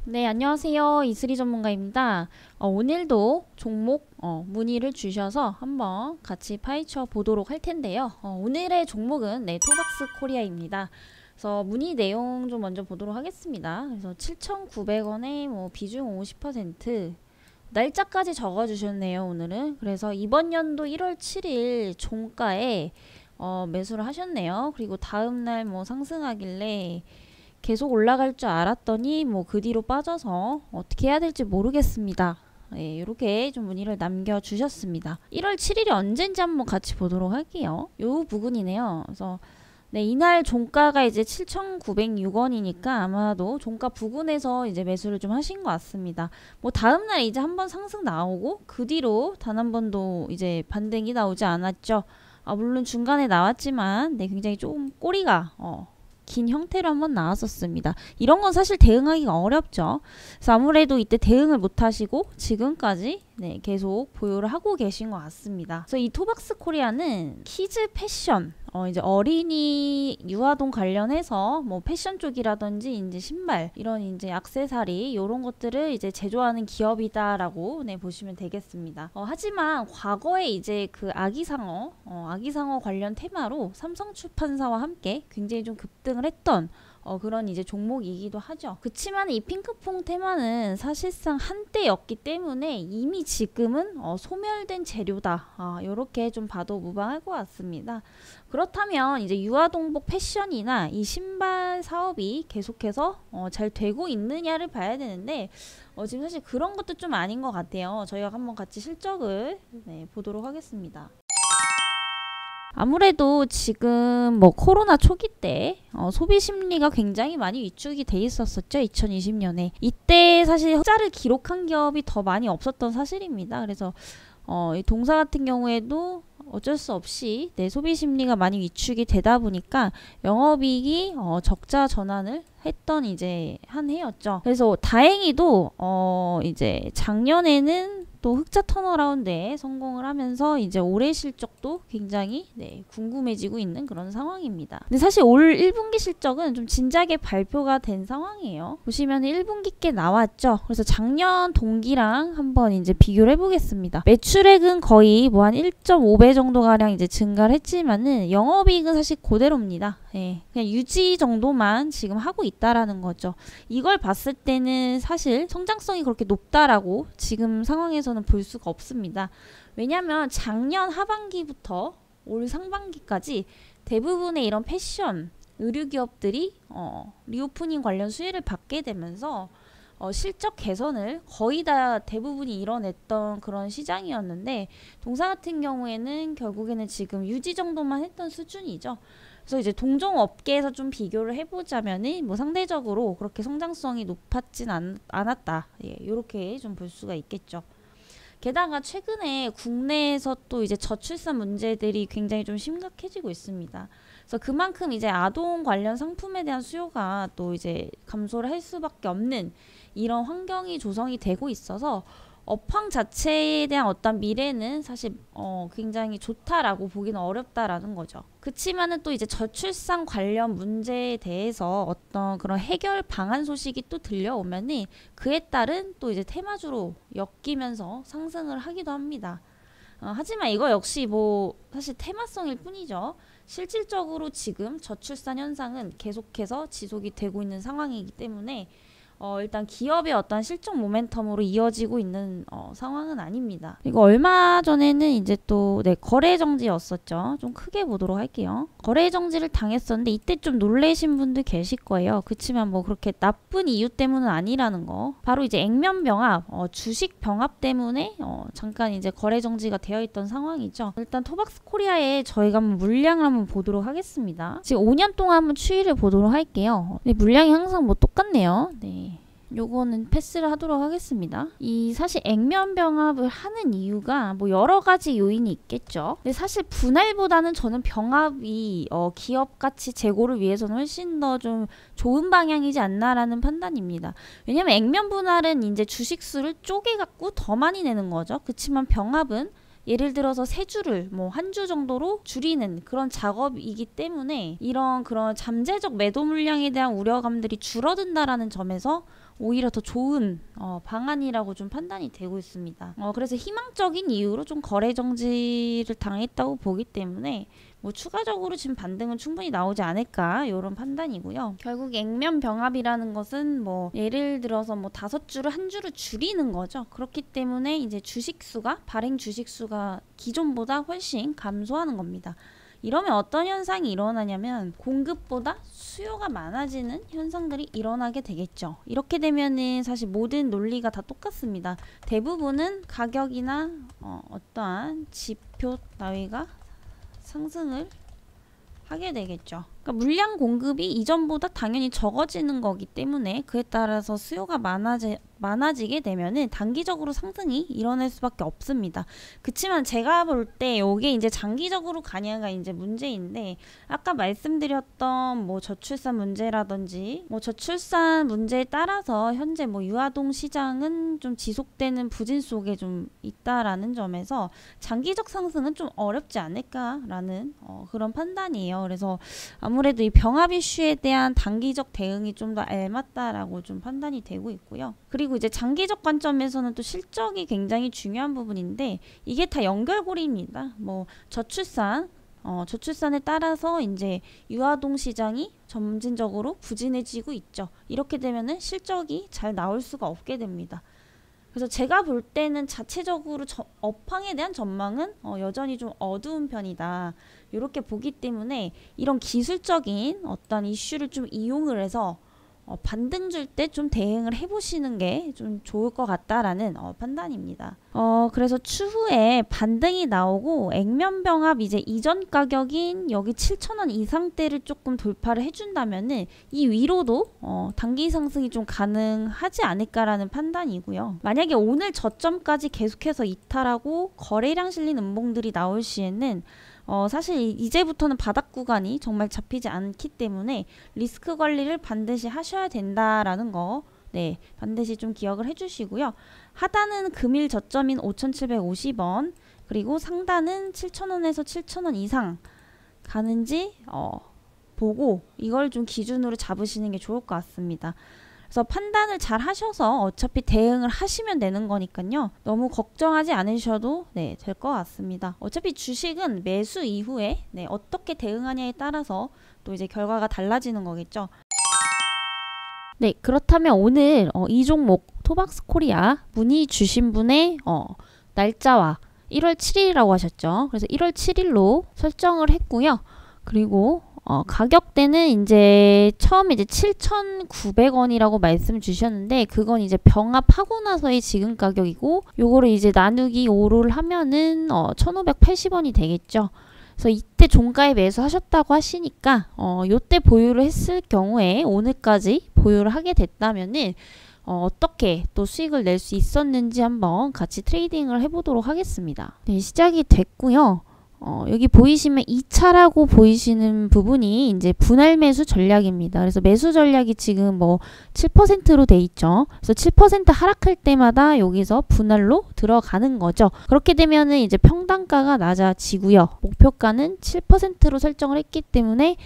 네, 안녕하세요. 이슬이 전문가입니다. 오늘도 종목 문의를 주셔서 한번 같이 파헤쳐 보도록 할 텐데요. 오늘의 종목은 토박스 코리아입니다. 그래서 문의 내용 좀 먼저 보도록 하겠습니다. 그래서 7,900원에 비중 50%, 날짜까지 적어주셨네요. 오늘은. 그래서 이번 연도 1월 7일 종가에 매수를 하셨네요. 그리고 다음날 상승하길래 계속 올라갈 줄 알았더니 그 뒤로 빠져서 어떻게 해야 될지 모르겠습니다. 이렇게 좀 문의를 남겨주셨습니다. 1월 7일이 언젠지 한번 같이 보도록 할게요. 요 부분이네요. 그래서 이날 종가가 이제 7,906원이니까 아마도 종가 부근에서 이제 매수를 좀 하신 것 같습니다. 다음날 이제 한번 상승 나오고 그 뒤로 단 한 번도 이제 반등이 나오지 않았죠. 물론 중간에 나왔지만 굉장히 좀 꼬리가 긴 형태로 한번 나왔었습니다. 이런 건 사실 대응하기가 어렵죠. 그래서 아무래도 이때 대응을 못 하시고 지금까지 계속 보유를 하고 계신 것 같습니다. 그래서 이 토박스 코리아는 키즈 패션, 이제 어린이 유아동 관련해서 패션 쪽이라든지 이제 신발, 이런 이제 액세서리 이런 것들을 이제 제조하는 기업이다라고 보시면 되겠습니다. 하지만 과거에 이제 그 아기상어 관련 테마로 삼성출판사와 함께 굉장히 좀 급등을 했던 그런 이제 종목이기도 하죠. 그치만 이 핑크퐁 테마는 사실상 한때였기 때문에 이미 지금은 소멸된 재료다. 이렇게 좀 봐도 무방할 것 같습니다. 그렇다면 이제 유아동복 패션이나 이 신발 사업이 계속해서 잘 되고 있느냐를 봐야 되는데 지금 사실 그런 것도 좀 아닌 것 같아요. 저희가 한번 같이 실적을 보도록 하겠습니다. 아무래도 지금 코로나 초기 때 소비 심리가 굉장히 많이 위축이 돼 있었었죠. 2020년에. 이때 사실 흑자를 기록한 기업이 더 많이 없었던 사실입니다. 그래서 이 동사 같은 경우에도 어쩔 수 없이 소비 심리가 많이 위축이 되다 보니까 영업이익이 적자 전환을 했던 이제 한 해였죠. 그래서 다행히도 이제 작년에는 또 흑자 턴어라운드에 성공을 하면서 이제 올해 실적도 굉장히 궁금해지고 있는 그런 상황입니다. 근데 사실 올 1분기 실적은 좀 진작에 발표가 된 상황이에요. 보시면 1분기 께 나왔죠. 그래서 작년 동기랑 한번 이제 비교를 해보겠습니다. 매출액은 거의 한 1.5배 정도 가량 이제 증가를 했지만은 영업이익은 사실 그대로입니다. 그냥 유지 정도만 지금 하고 있다라는 거죠. 이걸 봤을 때는 사실 성장성이 그렇게 높다라고 지금 상황에서는 볼 수가 없습니다. 왜냐하면 작년 하반기부터 올 상반기까지 대부분의 이런 패션, 의류 기업들이 리오프닝 관련 수혜를 받게 되면서 실적 개선을 거의 다 대부분이 이뤄냈던 그런 시장이었는데 동사 같은 경우에는 결국에는 지금 유지 정도만 했던 수준이죠. 그래서 이제 동종 업계에서 좀 비교를 해보자면은 상대적으로 그렇게 성장성이 높았진 않았다. 이렇게 좀 볼 수가 있겠죠. 게다가 최근에 국내에서 또 이제 저출산 문제들이 굉장히 좀 심각해지고 있습니다. 그래서 그만큼 이제 아동 관련 상품에 대한 수요가 또 이제 감소를 할 수밖에 없는 이런 환경이 조성이 되고 있어서 업황 자체에 대한 어떤 미래는 사실 굉장히 좋다라고 보기는 어렵다라는 거죠. 그치만은 또 이제 저출산 관련 문제에 대해서 어떤 그런 해결 방안 소식이 또 들려오면은 그에 따른 또 이제 테마주로 엮이면서 상승을 하기도 합니다. 하지만 이거 역시 사실 테마성일 뿐이죠. 실질적으로 지금 저출산 현상은 계속해서 지속이 되고 있는 상황이기 때문에 일단 기업의 어떤 실적 모멘텀으로 이어지고 있는 상황은 아닙니다. 그리고 얼마 전에는 이제 또 거래 정지였었죠. 좀 크게 보도록 할게요. 거래 정지를 당했었는데 이때 좀 놀라신 분들 계실 거예요. 그치만 그렇게 나쁜 이유 때문은 아니라는 거. 바로 이제 액면 병합, 주식 병합 때문에 잠깐 이제 거래 정지가 되어 있던 상황이죠. 일단 토박스 코리아에 저희가 한번 물량을 한번 보도록 하겠습니다. 지금 5년 동안 한번 추이를 보도록 할게요. 물량이 항상 똑같네요. 요거는 패스를 하도록 하겠습니다. 이 사실 액면 병합을 하는 이유가 뭐 여러 가지 요인이 있겠죠. 근데 사실 분할보다는 저는 병합이 기업 가치 제고를 위해서는 훨씬 더 좀 좋은 방향이지 않나라는 판단입니다. 왜냐면 액면 분할은 이제 주식수를 쪼개갖고 더 많이 내는 거죠. 그렇지만 병합은 예를 들어서 세 주를 뭐 한 주 정도로 줄이는 그런 작업이기 때문에 이런 그런 잠재적 매도 물량에 대한 우려감들이 줄어든다라는 점에서 오히려 더 좋은 방안이라고 좀 판단이 되고 있습니다. 그래서 희망적인 이유로 좀 거래 정지를 당했다고 보기 때문에 뭐 추가적으로 지금 반등은 충분히 나오지 않을까 이런 판단이고요. 결국 액면 병합이라는 것은 뭐 예를 들어서 뭐 5주를 한 주를 줄이는 거죠. 그렇기 때문에 이제 주식수가 발행 주식수가 기존보다 훨씬 감소하는 겁니다. 이러면 어떤 현상이 일어나냐면 공급보다 수요가 많아지는 현상들이 일어나게 되겠죠. 이렇게 되면은 사실 모든 논리가 다 똑같습니다. 대부분은 가격이나 어떠한 지표 따위가 상승을 하게 되겠죠. 그러니까 물량 공급이 이전보다 당연히 적어지는 거기 때문에 그에 따라서 수요가 많아지게 되면은 단기적으로 상승이 일어날 수밖에 없습니다. 그치만 제가 볼 때 이게 이제 장기적으로 가냐가 이제 문제인데 아까 말씀드렸던 뭐 저출산 문제라든지 뭐 저출산 문제에 따라서 현재 뭐 유아동 시장은 좀 지속되는 부진 속에 좀 있다라는 점에서 장기적 상승은 좀 어렵지 않을까라는 그런 판단이에요. 그래서 아무래도 이 병합 이슈에 대한 단기적 대응이 좀 더 알맞다라고 좀 판단이 되고 있고요. 그리고 이제 장기적 관점에서는 또 실적이 굉장히 중요한 부분인데 이게 다 연결고리입니다. 뭐 저출산에 따라서 이제 유아동 시장이 점진적으로 부진해지고 있죠. 이렇게 되면은 실적이 잘 나올 수가 없게 됩니다. 그래서 제가 볼 때는 자체적으로 업황에 대한 전망은 여전히 좀 어두운 편이다. 이렇게 보기 때문에 이런 기술적인 어떤 이슈를 좀 이용을 해서 반등 줄 때 좀 대응을 해보시는 게 좀 좋을 것 같다라는 판단입니다. 그래서 추후에 반등이 나오고 액면병합 이제 이전 가격인 여기 7,000원 이상대를 조금 돌파를 해준다면은 이 위로도 단기 상승이 좀 가능하지 않을까라는 판단이고요. 만약에 오늘 저점까지 계속해서 이탈하고 거래량 실린 음봉들이 나올 시에는 사실 이제부터는 바닥 구간이 정말 잡히지 않기 때문에 리스크 관리를 반드시 하셔야 된다라는 거 네, 반드시 좀 기억을 해주시고요. 하단은 금일 저점인 5,750원 그리고 상단은 7,000원에서 7,000원 이상 가는지 보고 이걸 좀 기준으로 잡으시는 게 좋을 것 같습니다. 그래서 판단을 잘 하셔서 어차피 대응을 하시면 되는 거니까요. 너무 걱정하지 않으셔도 될 것 같습니다. 어차피 주식은 매수 이후에 어떻게 대응하냐에 따라서 또 이제 결과가 달라지는 거겠죠. 네, 그렇다면 오늘 이 종목 토박스 코리아 문의 주신 분의 날짜와 1월 7일이라고 하셨죠. 그래서 1월 7일로 설정을 했고요. 그리고 가격대는 이제 처음에 이제 7,900원이라고 말씀 주셨는데 그건 이제 병합하고 나서의 지금 가격이고 요거를 이제 나누기 5를 하면은 1,580원이 되겠죠. 그래서 이때 종가에 매수하셨다고 하시니까 요때 보유를 했을 경우에 오늘까지 보유를 하게 됐다면은 어떻게 또 수익을 낼 수 있었는지 한번 같이 트레이딩을 해보도록 하겠습니다. 네, 시작이 됐고요. 여기 보이시면 2차라고 보이시는 부분이 이제 분할 매수 전략입니다. 그래서 매수 전략이 지금 뭐 7%로 돼 있죠. 그래서 7% 하락할 때마다 여기서 분할로 들어가는 거죠. 그렇게 되면은 이제 평단가가 낮아지고요. 목표가는 7%로 설정을 했기 때문에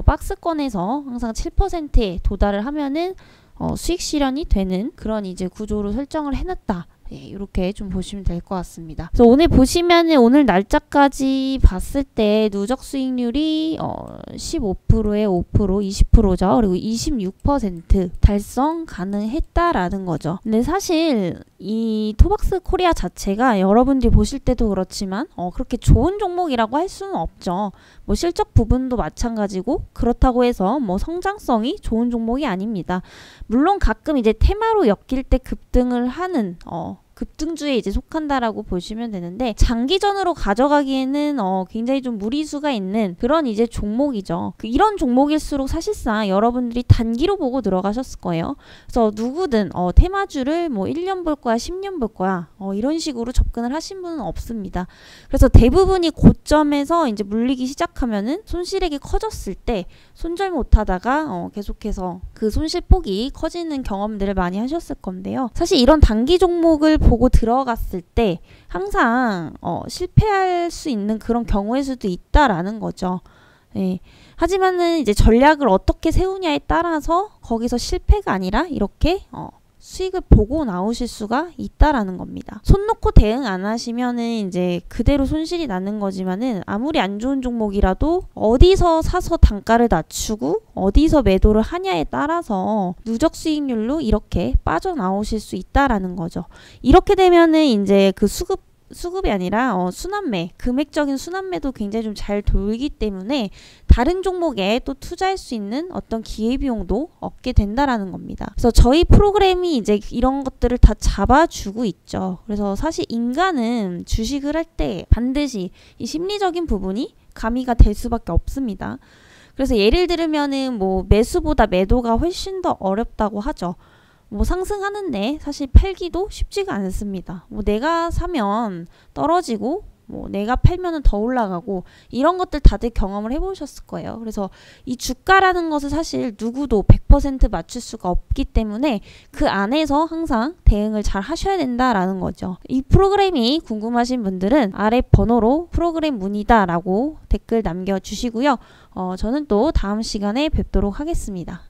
박스권에서 항상 7%에 도달을 하면은 수익 실현이 되는 그런 이제 구조로 설정을 해놨다. 이렇게 좀 보시면 될 것 같습니다. 그래서 오늘 보시면은 오늘 날짜까지 봤을 때 누적 수익률이 15%에 5%, 20%죠. 그리고 26% 달성 가능했다라는 거죠. 근데 사실 이 토박스 코리아 자체가 여러분들이 보실 때도 그렇지만 그렇게 좋은 종목이라고 할 수는 없죠. 뭐 실적 부분도 마찬가지고 그렇다고 해서 뭐 성장성이 좋은 종목이 아닙니다. 물론 가끔 이제 테마로 엮일 때 급등을 하는 급등주에 이제 속한다라고 보시면 되는데 장기전으로 가져가기에는 굉장히 좀 무리수가 있는 그런 이제 종목이죠. 이런 종목일수록 사실상 여러분들이 단기로 보고 들어가셨을 거예요. 그래서 누구든 테마주를 뭐 1년 볼 거야, 10년 볼 거야 이런 식으로 접근을 하신 분은 없습니다. 그래서 대부분이 고점에서 이제 물리기 시작하면은 손실액이 커졌을 때 손절 못하다가 계속해서 그 손실폭이 커지는 경험들을 많이 하셨을 건데요. 사실 이런 단기 종목을 보고 들어갔을 때 항상 실패할 수 있는 그런 경우의 수도 있다라는 거죠. 네. 하지만은 이제 전략을 어떻게 세우냐에 따라서 거기서 실패가 아니라 이렇게 수익을 보고 나오실 수가 있다라는 겁니다. 손 놓고 대응 안 하시면은 이제 그대로 손실이 나는 거지만은 아무리 안 좋은 종목이라도 어디서 사서 단가를 낮추고 어디서 매도를 하냐에 따라서 누적 수익률로 이렇게 빠져나오실 수 있다라는 거죠. 이렇게 되면은 이제 그 수급이 아니라 순환매, 금액적인 순환매도 굉장히 좀 잘 돌기 때문에 다른 종목에 또 투자할 수 있는 어떤 기회비용도 얻게 된다라는 겁니다. 그래서 저희 프로그램이 이제 이런 것들을 다 잡아주고 있죠. 그래서 사실 인간은 주식을 할 때 반드시 이 심리적인 부분이 가미가 될 수밖에 없습니다. 그래서 예를 들면은 뭐 매수보다 매도가 훨씬 더 어렵다고 하죠. 뭐 상승하는데 사실 팔기도 쉽지가 않습니다. 뭐 내가 사면 떨어지고 뭐 내가 팔면은 더 올라가고 이런 것들 다들 경험을 해보셨을 거예요. 그래서 이 주가라는 것을 사실 누구도 100% 맞출 수가 없기 때문에 그 안에서 항상 대응을 잘 하셔야 된다라는 거죠. 이 프로그램이 궁금하신 분들은 아래 번호로 프로그램 문의다 라고 댓글 남겨주시고요. 저는 또 다음 시간에 뵙도록 하겠습니다.